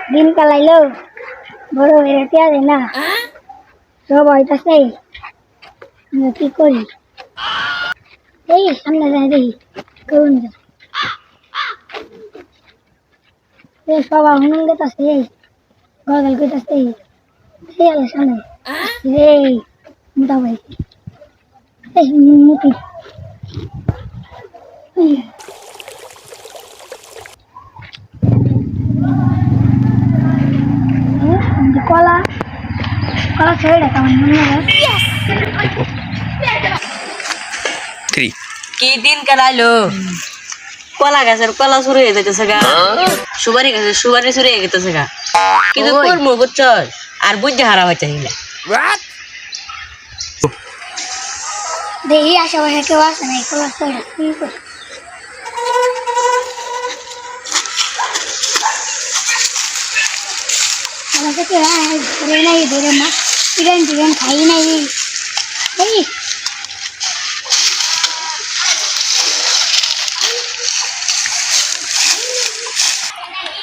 দিন কালাইলো বড় হয়ে যায় না সব হইতাছে কি করি এই সামনে যাই দেখি করুন সব হুনুন গেতাছে গজল গেতাছে সেই আলো সামনে রে মোটা ভাই এই মুটি কলা কলা ছেড়ে দেখা কি দিন কালাইলো কলা গাছের কলা চুরি হয়ে যেতেছে গা সুপারি গাছের সুপারি চুরি হয়ে যেতেছে গা কিন্তু করবো বুঝছ আর বুঝতে হারা হয়েছে দেখি আশেপাশে কেউ আসে নাই কলা ছেড়ে কি করি ধরে নাই ধরে মা চিকেন চিকেন খাই নাই এই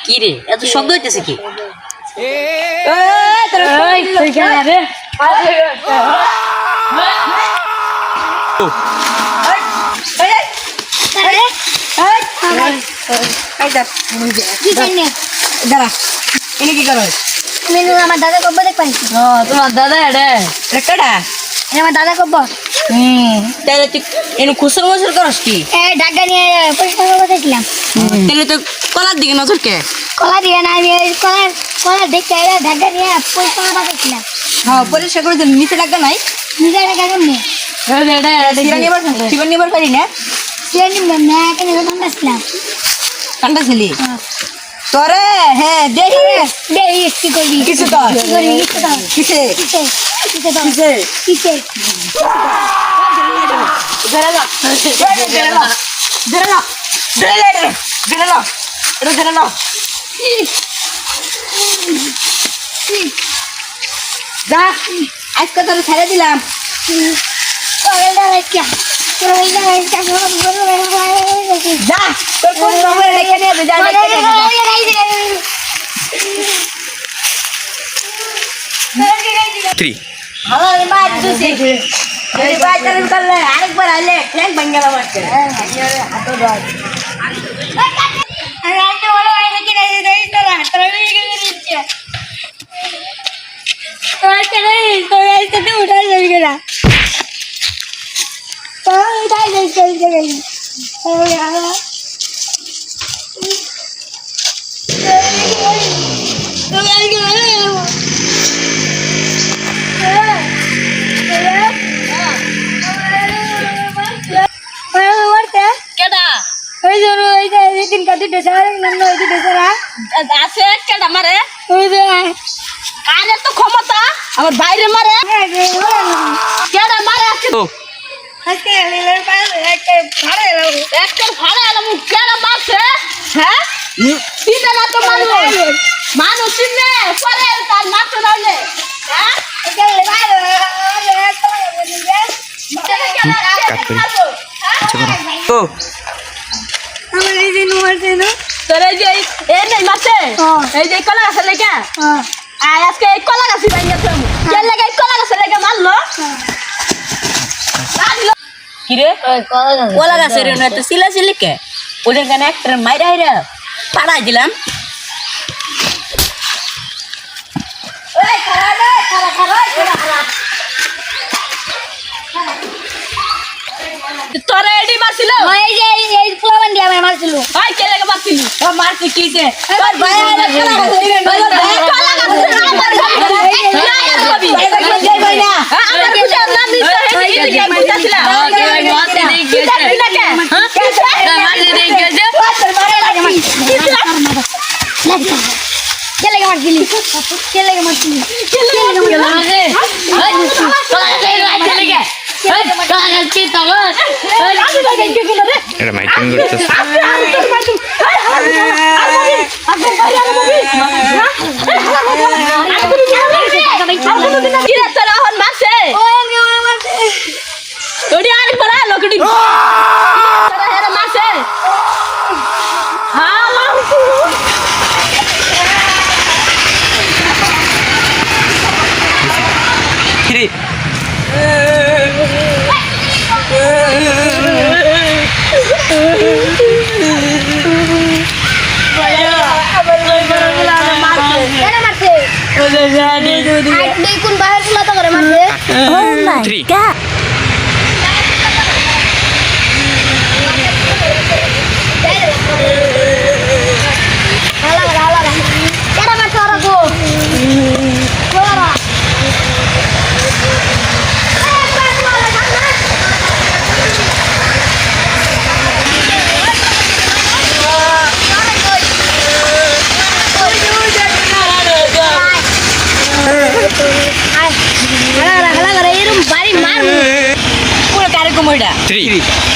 কি রে এত শব্দ হইতেছে কি দাঁড়া এনে কি করো মেনু আমার দাদা কব্বো দেখ পাইছি তোমার দাদা এটা আমার দাদা কব্বো তাহলে তুই এনে খুচর মুচর করস কি ঢাকা নিয়ে পরিষ্কার করবো দেখলাম তাহলে তো কলার দিকে নজর কে কলা দিয়ে না আমি কলার কলার দেখতে ঢাকা নিয়ে পরিষ্কার করবো দেখলাম হ্যাঁ পরিষ্কার করে দিন নিচে লাগবে নাই নিজে ঢাকা কেমনি জীবন নিবার পারি না ঠান্ডা ছিলাম ঠান্ডা ছিলি তোরে হ্যাঁ দেখি দেখি কি করবি কিছু কর কিসে কিসে কিসে কিসে কিসে ধরে না যা আজকে তোর ছেড়ে দিলাম যা তোর কোন নম্বরে রেখে নিয়ে যা আমার বাদ দুসি এই বাদ চালু করলে আরেকবার আইলে ট্যাঙ্ক ভাঙ গেল মারতে হাত ধর আমি আজকে বড় ভাই দেখি না এই তো রাতরা হয়ে গেছে তোর কেন তোর আজকে উঠা যাবে না তোর উঠা যাবে আরে তো ক্ষমতা আমার বাইরে মারে কেডা মারে আজকে একটা ভাড়া এলাম কেডা মারছে হ্যাঁ চিনে না তো মানুষ চিনে পরে তার মারতে নাইলে হ্যাঁ আমার এই যে নুমার দেন তোর এই যে এই নেই মারছে এই যে কলা গাছের লেগে আর আজকে এই কলা গাছই ভাঙিয়েছে কে লেগে এই কলা গাছের লেগে মারলো কিরে কলা গাছের তো সিলা সিলিকে ওদের কানে একটা মাইরা হাইরা পাড়াই দিলাম তোরা এডি মারছিল এই যে এই ফ্লাওয়ার দিয়ে আমি মারছিল ভাই কে লেগে মারছিলি ও মারছি কিছে তোর ভাই আরে কলা গাছের আমার কবি আমার বুঝা না দিছে এই যে আমি বুঝাছিলাম মারতে দেই গেছে না মারতে দেই গেছে কে লেগে মারছিলি কে লেগে মারছিলি এটা মাইকিং করতেছে 3 পুরো কারে কুমড়া 3